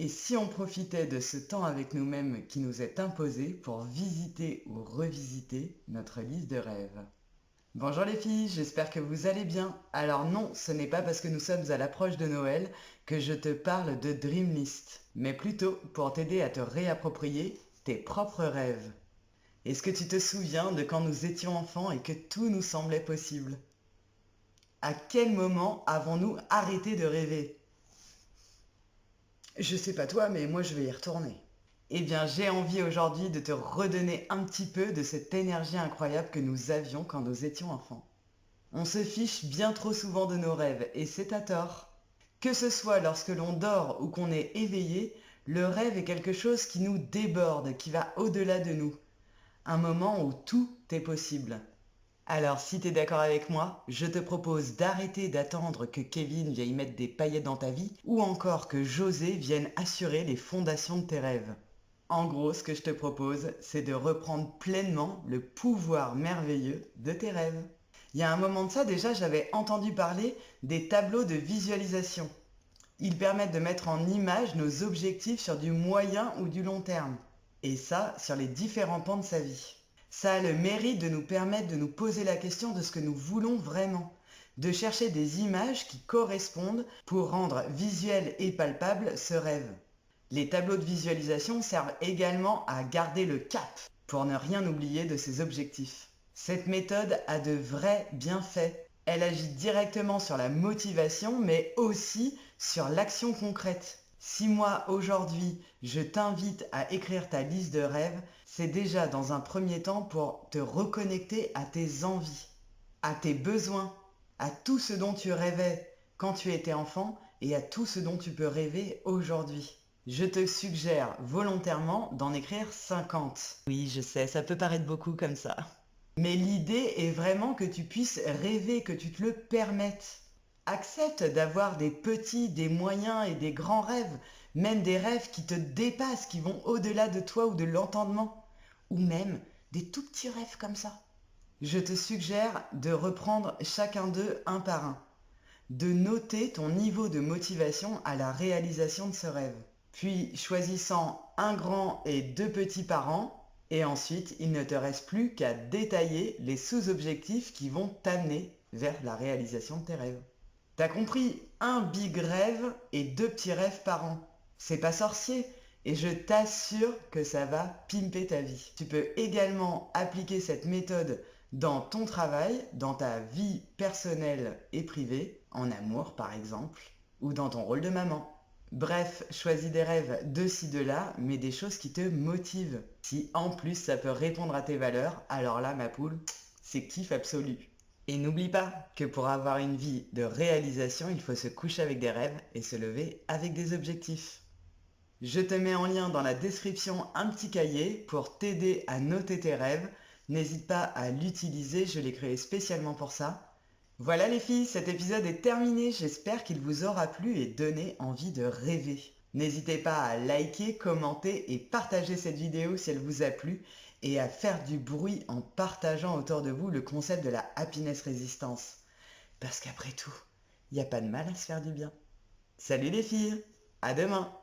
Et si on profitait de ce temps avec nous-mêmes qui nous est imposé pour visiter ou revisiter notre liste de rêves? Bonjour les filles, j'espère que vous allez bien. Alors non, ce n'est pas parce que nous sommes à l'approche de Noël que je te parle de Dream List, mais plutôt pour t'aider à te réapproprier tes propres rêves. Est-ce que tu te souviens de quand nous étions enfants et que tout nous semblait possible? À quel moment avons-nous arrêté de rêver? Je sais pas toi, mais moi je vais y retourner. Eh bien, j'ai envie aujourd'hui de te redonner un petit peu de cette énergie incroyable que nous avions quand nous étions enfants. On se fiche bien trop souvent de nos rêves, et c'est à tort. Que ce soit lorsque l'on dort ou qu'on est éveillé, le rêve est quelque chose qui nous déborde, qui va au-delà de nous. Un moment où tout est possible. Alors, si t'es d'accord avec moi, je te propose d'arrêter d'attendre que Kevin vienne mettre des paillettes dans ta vie ou encore que José vienne assurer les fondations de tes rêves. En gros, ce que je te propose, c'est de reprendre pleinement le pouvoir merveilleux de tes rêves. Il y a un moment de ça, déjà, j'avais entendu parler des tableaux de visualisation. Ils permettent de mettre en image nos objectifs sur du moyen ou du long terme. Et ça, sur les différents pans de sa vie. Ça a le mérite de nous permettre de nous poser la question de ce que nous voulons vraiment, de chercher des images qui correspondent pour rendre visuel et palpable ce rêve. Les tableaux de visualisation servent également à garder le cap pour ne rien oublier de ses objectifs. Cette méthode a de vrais bienfaits. Elle agit directement sur la motivation mais aussi sur l'action concrète. Si moi, aujourd'hui, je t'invite à écrire ta liste de rêves, c'est déjà dans un premier temps pour te reconnecter à tes envies, à tes besoins, à tout ce dont tu rêvais quand tu étais enfant et à tout ce dont tu peux rêver aujourd'hui. Je te suggère volontairement d'en écrire 50. Oui, je sais, ça peut paraître beaucoup comme ça. Mais l'idée est vraiment que tu puisses rêver, que tu te le permettes. Accepte d'avoir des petits, des moyens et des grands rêves, même des rêves qui te dépassent, qui vont au-delà de toi ou de l'entendement, ou même des tout petits rêves comme ça. Je te suggère de reprendre chacun d'eux un par un, de noter ton niveau de motivation à la réalisation de ce rêve, puis choisissant un grand et deux petits par an, et ensuite il ne te reste plus qu'à détailler les sous-objectifs qui vont t'amener vers la réalisation de tes rêves. T'as compris, un big rêve et deux petits rêves par an. C'est pas sorcier et je t'assure que ça va pimper ta vie. Tu peux également appliquer cette méthode dans ton travail, dans ta vie personnelle et privée, en amour par exemple, ou dans ton rôle de maman. Bref, choisis des rêves de ci, de là, mais des choses qui te motivent. Si en plus ça peut répondre à tes valeurs, alors là ma poule, c'est kiff absolu. Et n'oublie pas que pour avoir une vie de réalisation, il faut se coucher avec des rêves et se lever avec des objectifs. Je te mets en lien dans la description un petit cahier pour t'aider à noter tes rêves. N'hésite pas à l'utiliser, je l'ai créé spécialement pour ça. Voilà les filles, cet épisode est terminé, j'espère qu'il vous aura plu et donné envie de rêver. N'hésitez pas à liker, commenter et partager cette vidéo si elle vous a plu et à faire du bruit en partageant autour de vous le concept de la happiness résistance. Parce qu'après tout, il n'y a pas de mal à se faire du bien. Salut les filles, à demain!